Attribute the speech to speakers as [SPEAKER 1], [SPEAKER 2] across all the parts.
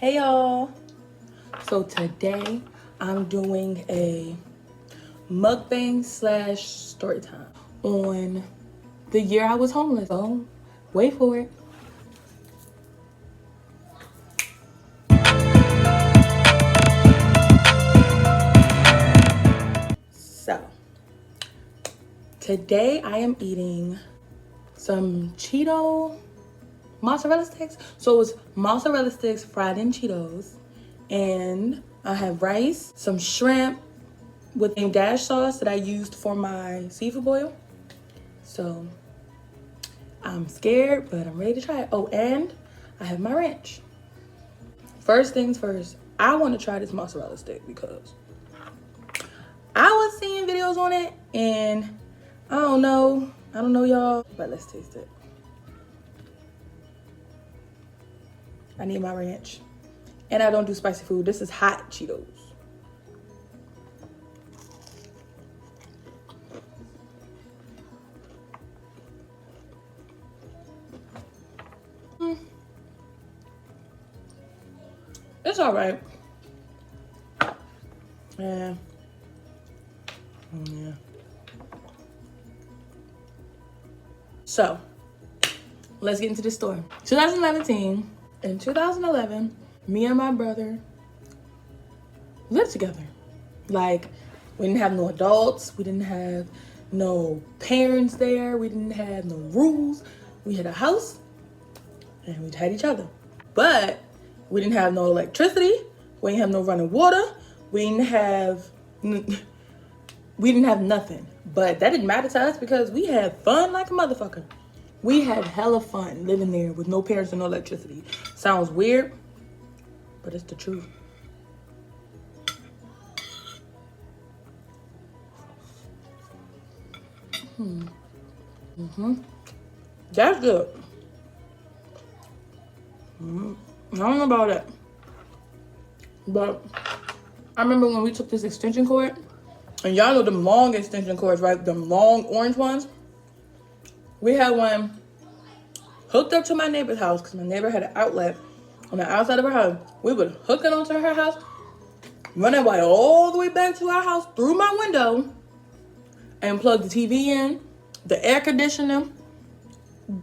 [SPEAKER 1] Hey y'all. So today I'm doing a mukbang slash story time on the year I was homeless. So wait for it. So today I am eating some Cheeto mozzarella sticks. So it's mozzarella sticks fried in Cheetos, and I have rice, some shrimp with a dash sauce that I used for my seafood boil. So I'm scared, but I'm ready to try it. Oh, and I have my ranch. First things first, I want to try this mozzarella stick because I was seeing videos on it and I don't know y'all, but let's taste it. I need my ranch. And I don't do spicy food. This is hot Cheetos. It's all right. Yeah. Yeah. So, let's get into the story. 2011, in 2011, me and my brother lived together. Like, we didn't have no adults. We didn't have no parents there. We didn't have no rules. We had a house and we had each other. But we didn't have no electricity. We didn't have no running water. We didn't have nothing. But that didn't matter to us because we had fun like a motherfucker. We had hella fun living there with no parents and no electricity. Sounds weird, but it's the truth. That's good. I don't know about that. But I remember when we took this extension cord, and y'all know them long extension cords, right? Them long orange ones. We had one hooked up to my neighbor's house because my neighbor had an outlet on the outside of her house. We would hook it onto her house, run that wire all the way back to our house through my window, and plug the TV in, the air conditioner.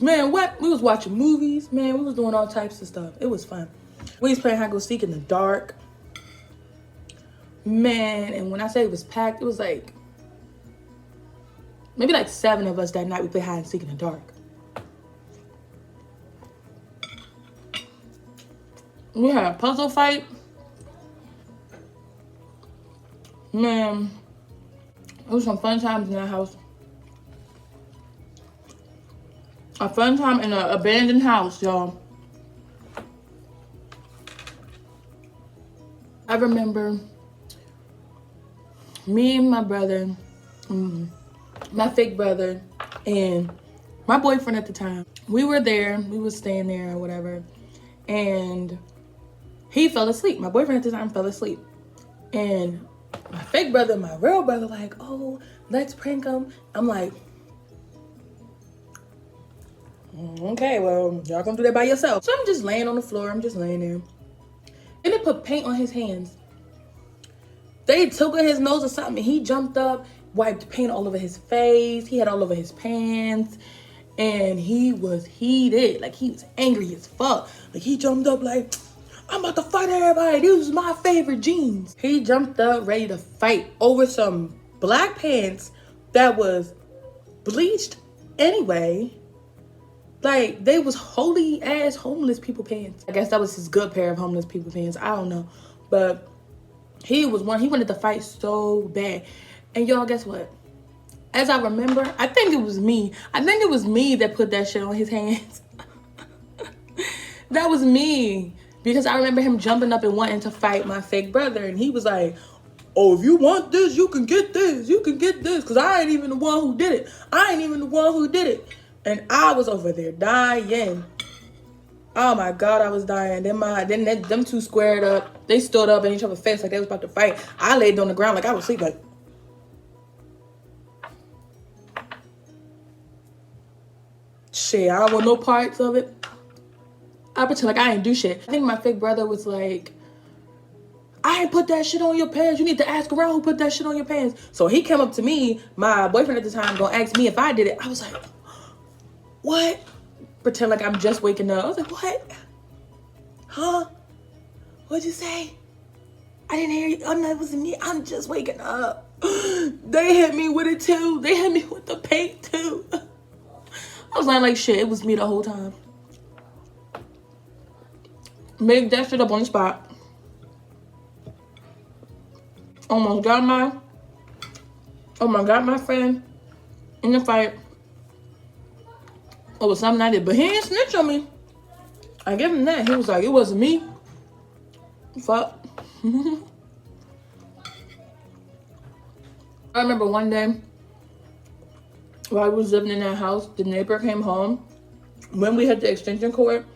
[SPEAKER 1] Man, what? We was watching movies. Man, we was doing all types of stuff. It was fun. We was playing hide and go seek in the dark. Man, and when I say it was packed, it was like maybe like 7 of us that night. We played hide and seek in the dark. We had a puzzle fight. Man, it was some fun times in that house. A fun time in an abandoned house, y'all. I remember me and my brother, my fake brother, and my boyfriend at the time. We were there. We was staying there or whatever. And he fell asleep. My boyfriend at the time fell asleep. And my fake brother, my real brother, like, oh, let's prank him. I'm like, okay, well, y'all gonna do that by yourself. So I'm just laying on the floor. I'm just laying there. And they put paint on his hands. They took his nose or something, and he jumped up, wiped paint all over his face. He had all over his pants. And he was heated. Like, he was angry as fuck. Like, he jumped up like, I'm about to fight everybody. These is my favorite jeans. He jumped up ready to fight over some black pants that was bleached anyway. Like, they was holy ass homeless people pants. I guess that was his good pair of homeless people pants. I don't know. But he wanted to fight so bad. And y'all, guess what? As I remember, I think it was me. I think it was me that put that shit on his hands. That was me. Because I remember him jumping up and wanting to fight my fake brother. And he was like, oh, if you want this, you can get this. You can get this. Because I ain't even the one who did it. And I was over there dying. Oh my God, I was dying. Then them two squared up. They stood up in each other's face like they was about to fight. I laid on the ground like I was asleep. Like, shit, I don't want no parts of it. I pretend like I ain't do shit. I think my fake brother was like, I ain't put that shit on your pants. You need to ask around who put that shit on your pants. So he came up to me, my boyfriend at the time, gonna ask me if I did it. I was like, what? Pretend like I'm just waking up. I was like, what? Huh? What'd you say? I didn't hear you. Oh, no, it wasn't me. I'm just waking up. They hit me with it too. They hit me with the paint too. I was lying like shit. It was me the whole time. Make that shit up on the spot. Almost got my friend in the fight. It was something I did, but he ain't snitch on me. I give him that. He was like, it wasn't me. Fuck. I remember one day while I was living in that house, the neighbor came home when we had the extension cord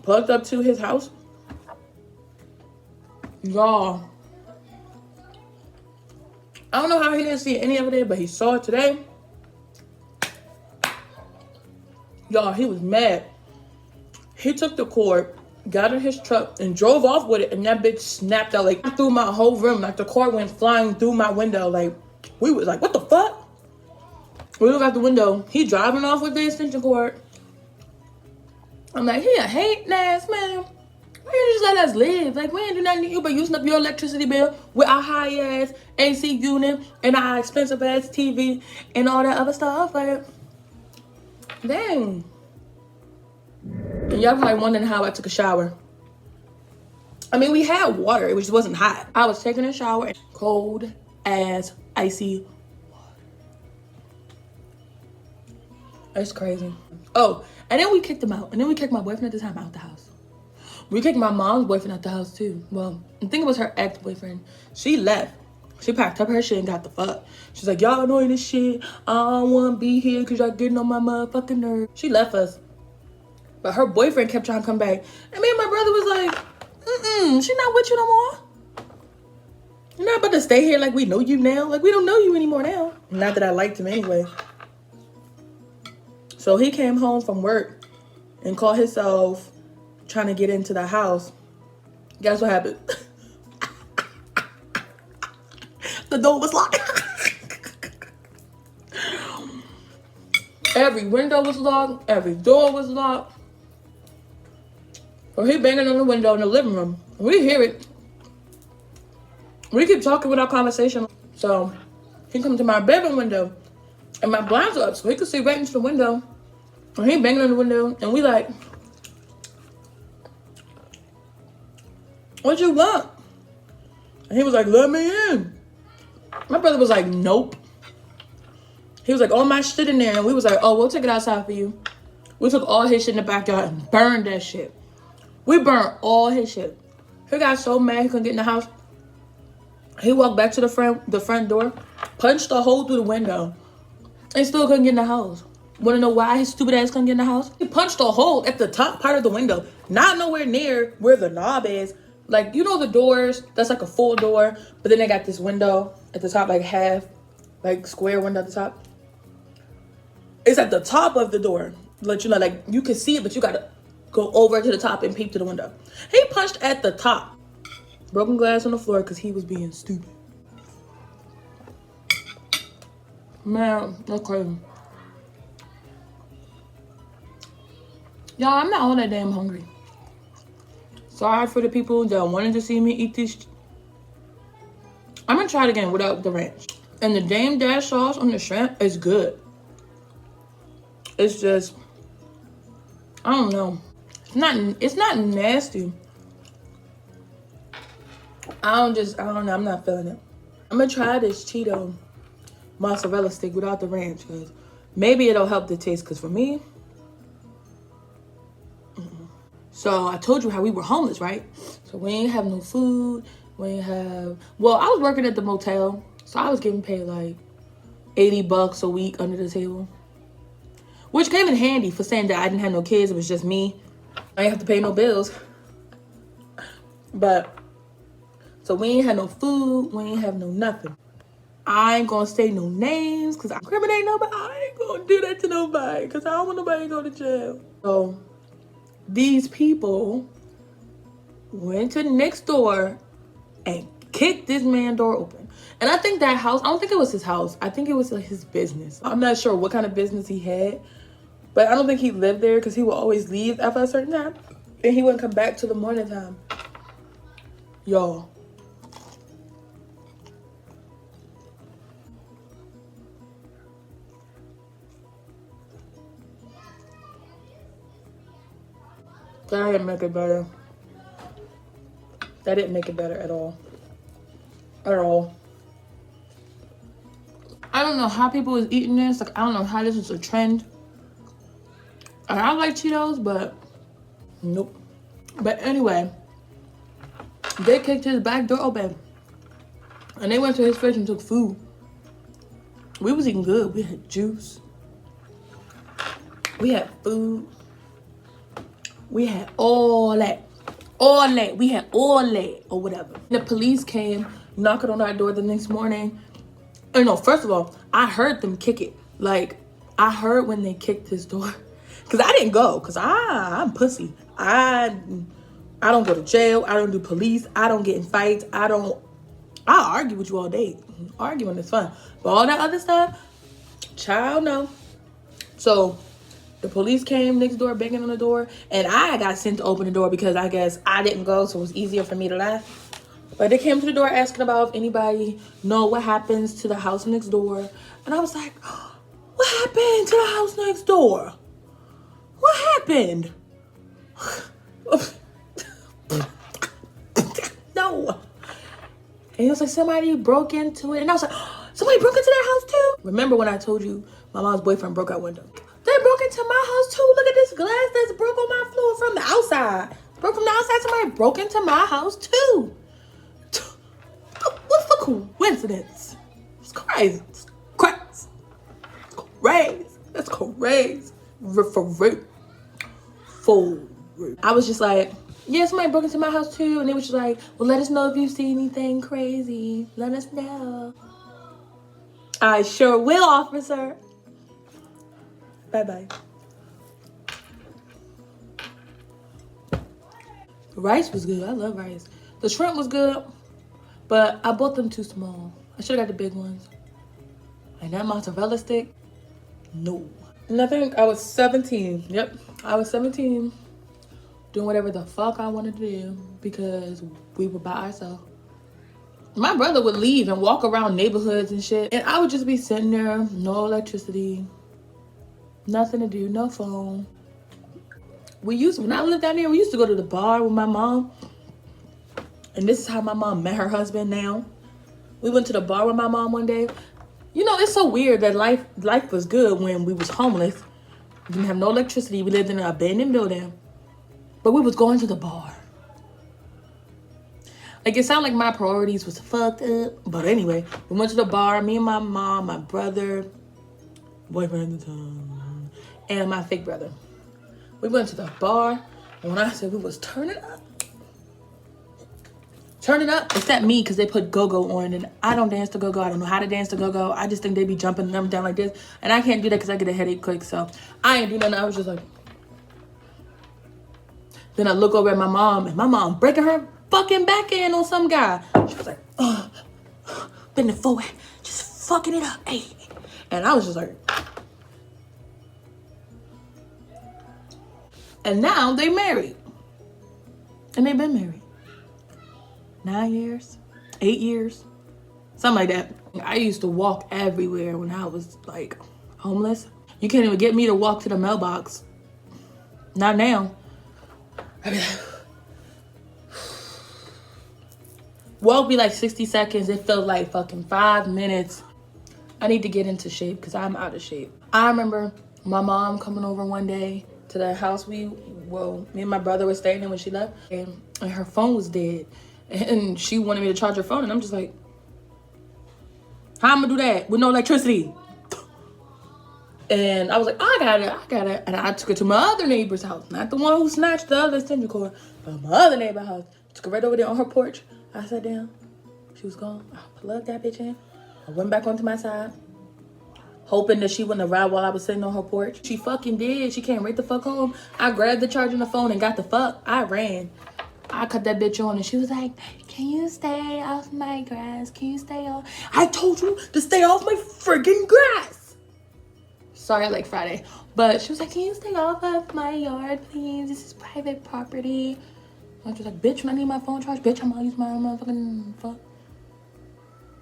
[SPEAKER 1] plugged up to his house. Y'all, I don't know how he didn't see it any other day, but he saw it today. Y'all, he was mad. He took the cord, got in his truck, and drove off with it, and that bitch snapped out like through my whole room. Like the cord went flying through my window. Like we was like, what the fuck? We look out the window. He driving off with the extension cord. I'm like, he a hating ass man. Why you just let us live? Like we ain't do nothing to you but using up your electricity bill with our high ass AC unit and our expensive ass TV and all that other stuff. Like, dang. And y'all probably wondering how I took a shower. I mean, we had water. It just wasn't hot. I was taking a shower in cold ass icy water. It's crazy. Oh, and then we kicked him out. And then we kicked my boyfriend at the time out the house. We kicked my mom's boyfriend out the house too. Well, I think it was her ex-boyfriend. She left. She packed up her shit and got the fuck. She's like, y'all annoying this shit. I don't want to be here because y'all getting on my motherfucking nerves. She left us. But her boyfriend kept trying to come back. And me and my brother was like, she not with you no more. You're not about to stay here like we know you now. Like we don't know you anymore now. Not that I liked him anyway. So he came home from work and called himself trying to get into the house. Guess what happened? The door was locked. Every window was locked. Every door was locked. So he banging on the window in the living room. We hear it. We keep talking with our conversation. So he come to my bedroom window and my blinds are up so he could see right into the window. And he banging on the window and we like, what you want? And he was like, let me in. My brother was like, nope. He was like, all my shit in there. And we was like, oh, we'll take it outside for you. We took all his shit in the backyard and burned that shit. We burned all his shit. He got so mad he couldn't get in the house. He walked back to the front door, punched a hole through the window, and still couldn't get in the house. Want to know why his stupid ass couldn't get in the house? He punched a hole at the top part of the window, not nowhere near where the knob is. Like, you know the doors, that's like a full door, but then they got this window at the top, like half, like square window at the top. It's at the top of the door. Let you know, like you can see it, but you gotta go over to the top and peep to the window. He punched at the top. Broken glass on the floor because he was being stupid. Man, that's crazy. Y'all, I'm not all that damn hungry. Sorry for the people that wanted to see me eat this. I'm gonna try it again without the ranch. And the Dame Dash sauce on the shrimp is good. It's just, I don't know. It's not nasty. I don't know, I'm not feeling it. I'm gonna try this Cheeto mozzarella stick without the ranch because maybe it'll help the taste because for me, So I told you how we were homeless, right? So we ain't have no food. We ain't have, well, I was working at the motel. So I was getting paid like $80 a week under the table. Which came in handy for saying that I didn't have no kids. It was just me. I didn't have to pay no bills. But, so we ain't had no food. We ain't have no nothing. I ain't gonna say no names because I incriminate nobody. I ain't gonna do that to nobody because I don't want nobody to go to jail. So these people went to next door and kicked this man's door open. And I think that house, I don't think it was his house. I think it was like his business. I'm not sure what kind of business he had, but I don't think he lived there because he would always leave after a certain time. And he wouldn't come back till the morning time. Y'all. That didn't make it better. That didn't make it better at all. At all. I don't know how people was eating this. Like, I don't know how this was a trend. And I like Cheetos, but nope. But anyway, they kicked his back door open. And they went to his fridge and took food. We was eating good. We had juice. We had food. We had all that. All that. We had all that or whatever. The police came knocking on our door the next morning. And no, first of all, I heard them kick it. Like, I heard when they kicked his door. Because I didn't go. Because I'm pussy. I don't go to jail. I don't do police. I don't get in fights. I'll argue with you all day. Arguing is fun. But all that other stuff, child, no. So the police came next door, banging on the door. And I got sent to open the door because I guess I didn't go. So it was easier for me to laugh. But they came to the door asking about if anybody know what happens to the house next door. And I was like, what happened to the house next door? What happened? No. And he was like, somebody broke into it. And I was like, somebody broke into that house too? Remember when I told you my mom's boyfriend broke our window? They broke into my house too. Look at this glass that's broke on my floor from the outside. Broke from the outside. Somebody broke into my house too. What's the coincidence? It's crazy. It's crazy. It's crazy. That's crazy. For I was just like, yeah, somebody broke into my house too. And they was just like, well, let us know if you see anything crazy. Let us know. I sure will, officer. Bye-bye. Rice was good. I love rice. The shrimp was good, but I bought them too small. I should have got the big ones. And that mozzarella stick, no. And I think I was 17. Yep, I was 17. Doing whatever the fuck I wanted to do because we were by ourselves. My brother would leave and walk around neighborhoods and shit. And I would just be sitting there, no electricity, nothing to do, no phone. When I lived down there, we used to go to the bar with my mom. And this is how my mom met her husband now. We went to the bar with my mom one day. You know, it's so weird that life was good when we was homeless. We didn't have no electricity. We lived in an abandoned building. But we was going to the bar. Like, it sounded like my priorities was fucked up. But anyway, we went to the bar. Me and my mom, my brother, boyfriend at the time, and my fake brother. We went to the bar. And when I said we was turning up, except me, because they put go-go on. And I don't dance to go-go. I don't know how to dance to go-go. I just think they be jumping them down like this. And I can't do that because I get a headache quick. So I ain't do nothing. I was just like... Then I look over at my mom, and my mom breaking her fucking back in on some guy. She was like, bending forward, just fucking it up, hey. And I was just like... And now they married. And they've been married. 9 years, 8 years, something like that. I used to walk everywhere when I was like homeless. You can't even get me to walk to the mailbox. Not now. I mean, walk me like 60 seconds. It felt like fucking 5 minutes. I need to get into shape because I'm out of shape. I remember my mom coming over one day to the house me and my brother were staying in when she left, and her phone was dead. And she wanted me to charge her phone, and I'm just like, how I'm gonna do that with no electricity? And I was like, I got it. And I took it to my other neighbor's house. Not the one who snatched the other extension cord, but my other neighbor's house. Took it right over there on her porch. I sat down. She was gone. I plugged that bitch in. I went back onto my side. hoping that she wouldn't arrive while I was sitting on her porch. She fucking did. She came right the fuck home. I grabbed the charger on the phone and got the fuck. I ran. I cut that bitch on and she was like, can you stay off my grass? Can you stay off? I told you to stay off my freaking grass. Sorry, I like Friday. But she was like, can you stay off of my yard, please? This is private property. I was like, bitch, when I need my phone charged, bitch, I'm gonna use my motherfucking phone.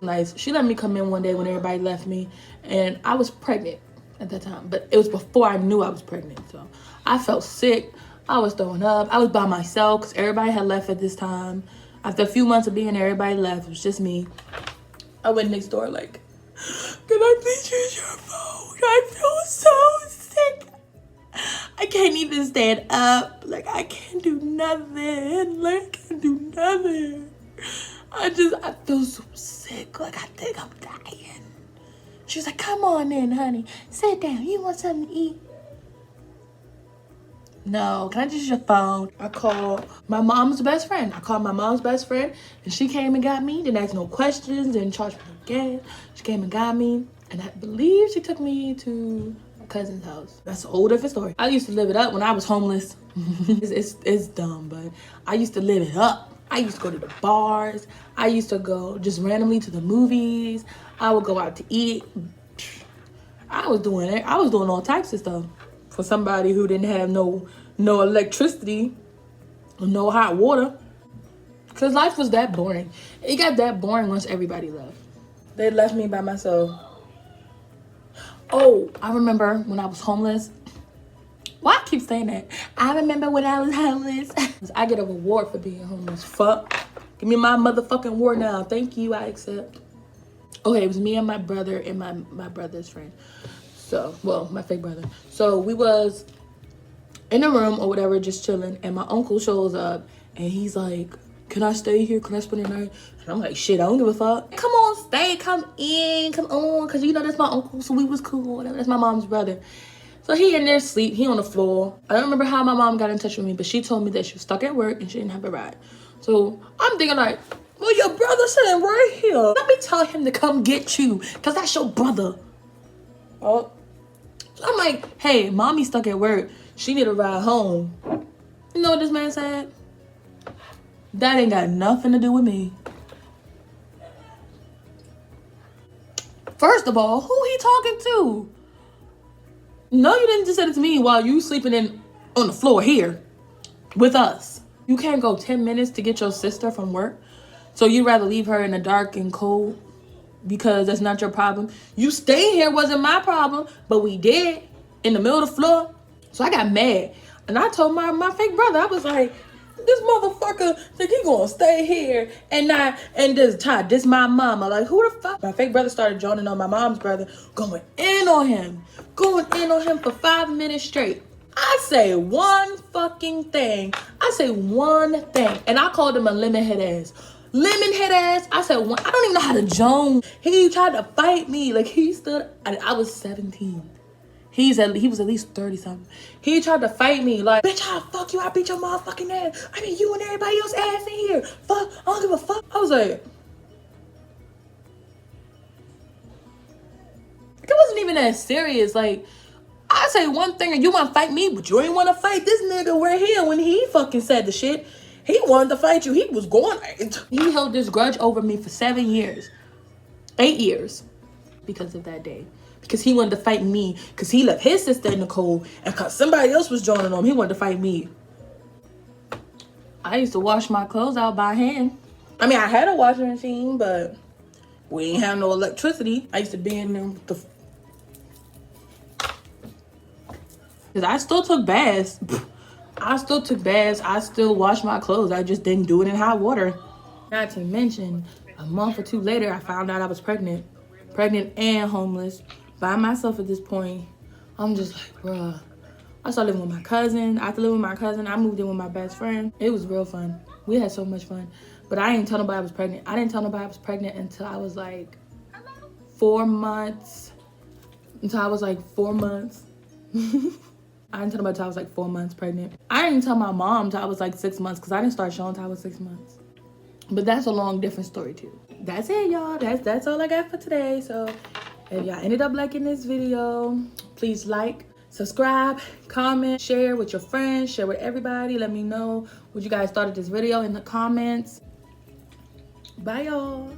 [SPEAKER 1] Nice. She let me come in one day when everybody left me. And I was pregnant at that time. But it was before I knew I was pregnant. So I felt sick. I was throwing up. I was by myself because everybody had left at this time. After a few months of being there, everybody left. It was just me. I went next door like, can I please use your phone? I feel so sick. I can't even stand up. Like, I can't do nothing. Like, I can't do nothing. I feel so sick. Like, I think I'm dying. She was like, come on in, honey. Sit down. You want something to eat? No, can I just use your phone? I called my mom's best friend. And she came and got me. Didn't ask no questions. Didn't charge me no gas. She came and got me. And I believe she took me to my cousin's house. That's a whole different story. I used to live it up when I was homeless. it's dumb, but I used to live it up. I used to go to the bars. I used to go just randomly to the movies. I would go out to eat. I was doing it. I was doing all types of stuff. For somebody who didn't have no electricity, no hot water. Because life was that boring. It got that boring once everybody left. They left me by myself. Oh, I remember when I was homeless. Why I keep saying that? I remember when I was homeless. I get a reward for being homeless. Fuck. Give me my motherfucking award now. Thank you, I accept. Okay, it was me and my brother and my brother's friend. So, well, my fake brother. So we was in a room or whatever, just chilling. And my uncle shows up and he's like, can I stay here? Can I spend the night? And I'm like, shit, I don't give a fuck. Come on, stay, come in, come on. Cause you know, that's my uncle, so we was cool, whatever. That's my mom's brother. So he in there asleep, he on the floor. I don't remember how my mom got in touch with me, but she told me that she was stuck at work and she didn't have a ride. So I'm thinking like, well, your brother's sitting right here. Let me tell him to come get you, cause that's your brother. Oh. So I'm like, hey, mommy stuck at work. She need a ride home. You know what this man said? That ain't got nothing to do with me. First of all, who he talking to? No, you didn't just say it to me while you sleeping on the floor here with us. You can't go 10 minutes to get your sister from work. So you'd rather leave her in the dark and cold because that's not your problem. You staying here wasn't my problem, but we did in the middle of the floor. So I got mad. And I told my fake brother, I was like, this motherfucker think he gonna stay here and just try to diss my mama. Like, who the fuck? My fake brother started joining on my mom's brother, going in on him for 5 minutes straight. I say one fucking thing. And I called him a lemon head ass. I said one. I don't even know how to joan. He tried to fight me. Like, he stood, I was 17. He was at least 30 something. He tried to fight me like, bitch, I'll fuck you. I beat your motherfucking ass. I mean, you and everybody else ass in here. Fuck, I don't give a fuck. I was like, it wasn't even that serious. Like, I say one thing and you want to fight me, but you ain't want to fight this nigga right here when he fucking said the shit. He wanted to fight you. He was going. He held this grudge over me for 7 years. 8 years. Because of that day. Because he wanted to fight me. Because he left his sister in the cold. And because somebody else was joining him, he wanted to fight me. I used to wash my clothes out by hand. I mean, I had a washing machine, but we ain't have no electricity. I used to be in them. Because I still took baths. I still washed my clothes. I just didn't do it in hot water. Not to mention, a month or two later, I found out I was pregnant. Pregnant and homeless. By myself at this point. I'm just like, bruh. I started living with my cousin. After living with my cousin, I moved in with my best friend. It was real fun. We had so much fun. But I didn't tell nobody I was pregnant. I didn't tell nobody I was pregnant until I was like 4 months. I didn't tell nobody until I was like 4 months pregnant. I didn't tell my mom until I was like 6 months because I didn't start showing until I was 6 months. But that's a long, different story too. That's it, y'all. That's all I got for today. So If y'all ended up liking this video, please like, subscribe, comment, share with your friends, share with everybody. Let me know what you guys thought of this video in the comments. Bye, y'all.